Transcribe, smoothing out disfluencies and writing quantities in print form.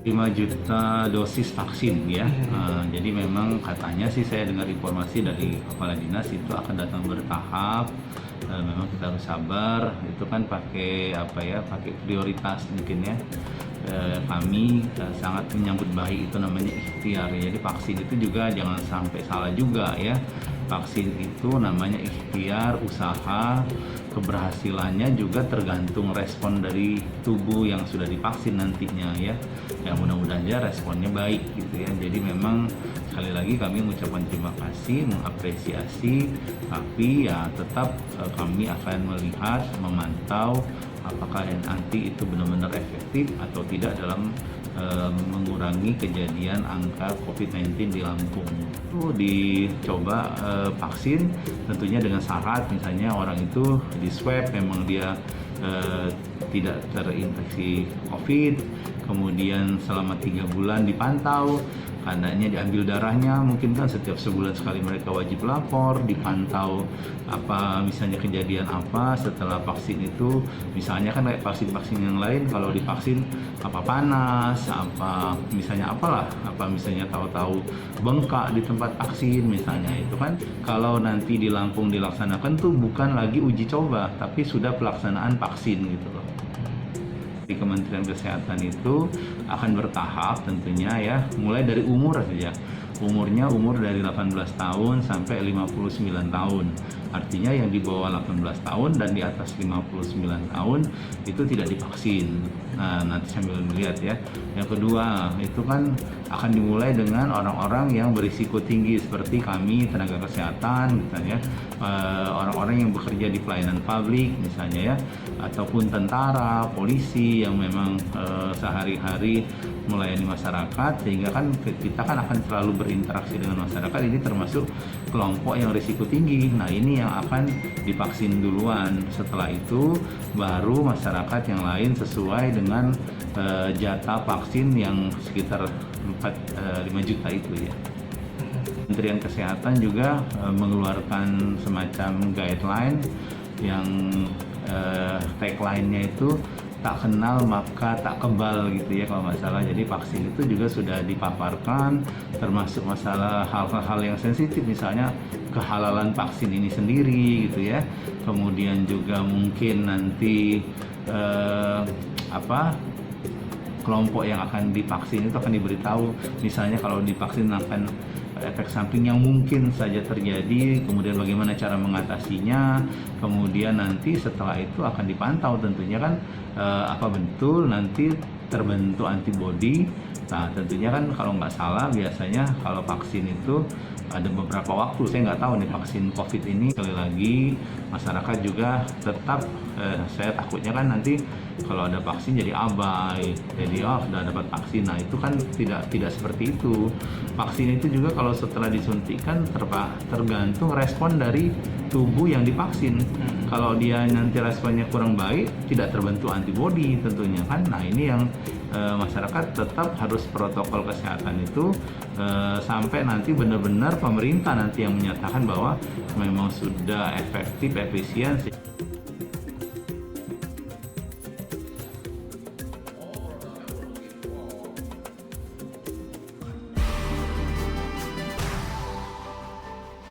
5 juta dosis vaksin ya. Jadi memang katanya sih saya dengar informasi dari kepala dinas itu akan datang bertahap. Memang kita harus sabar. Itu kan pakai pakai prioritas mungkin ya. Kami sangat menyambut baik itu namanya ikhtiar. Jadi vaksin itu juga jangan sampai salah juga ya. Vaksin itu namanya ikhtiar, usaha, keberhasilannya juga tergantung respon dari tubuh yang sudah divaksin nantinya ya. Yang mudah-mudahan aja responnya baik gitu ya. Jadi memang sekali lagi kami mengucapkan terima kasih, mengapresiasi, tapi ya tetap kami akan melihat, memantau apakah nanti itu benar-benar efektif atau tidak dalam mengurangi kejadian angka COVID-19 di Lampung. Itu dicoba vaksin tentunya dengan syarat misalnya orang itu di swab memang dia tidak terinfeksi COVID, kemudian selama 3 bulan dipantau, karenanya diambil darahnya, mungkin kan setiap sebulan sekali mereka wajib lapor, dipantau apa misalnya kejadian apa setelah vaksin itu, misalnya kan kayak vaksin-vaksin yang lain kalau divaksin apa panas, apa misalnya misalnya tahu-tahu bengkak di tempat vaksin misalnya, itu kan kalau nanti di Lampung dilaksanakan tuh bukan lagi uji coba tapi sudah pelaksanaan vaksin gitu loh. Di Kementerian Kesehatan itu akan bertahap tentunya ya, mulai dari umur saja. Umur dari 18 tahun sampai 59 tahun. Artinya yang di bawah 18 tahun dan di atas 59 tahun itu tidak divaksin. Nah, nanti sambil melihat ya. Yang kedua, itu kan akan dimulai dengan orang-orang yang berisiko tinggi seperti kami tenaga kesehatan misalnya, orang-orang yang bekerja di pelayanan publik misalnya ya, ataupun tentara, polisi yang memang sehari-hari melayani masyarakat, sehingga kan kita kan akan selalu berinteraksi dengan masyarakat. Ini termasuk kelompok yang risiko tinggi. Nah, ini yang akan divaksin duluan. Setelah itu baru masyarakat yang lain sesuai dengan jatah vaksin yang sekitar 5 juta itu ya. Kementerian Kesehatan juga mengeluarkan semacam guideline yang tagline-nya itu tak kenal maka tak kebal gitu ya kalau nggak salah. Jadi vaksin itu juga sudah dipaparkan, termasuk masalah hal-hal yang sensitif misalnya kehalalan vaksin ini sendiri gitu ya. Kemudian juga mungkin nanti kelompok yang akan divaksin itu akan diberitahu, misalnya kalau divaksin akan efek samping yang mungkin saja terjadi, kemudian bagaimana cara mengatasinya, kemudian nanti setelah itu akan dipantau tentunya kan apa betul nanti terbentuk antibodi. Nah, tentunya kan kalau nggak salah biasanya kalau vaksin itu ada beberapa waktu, saya nggak tahu nih vaksin COVID ini. Sekali lagi masyarakat juga tetap saya takutnya kan nanti kalau ada vaksin jadi abai, jadi sudah dapat vaksin. Nah, itu kan tidak seperti itu. Vaksin itu juga kalau setelah disuntikan tergantung respon dari tubuh yang divaksin. Kalau dia nanti responnya kurang baik, tidak terbentuk antibodi tentunya kan. Nah, ini yang masyarakat tetap harus protokol kesehatan itu sampai nanti benar-benar pemerintah nanti yang menyatakan bahwa memang sudah efektif, efisien.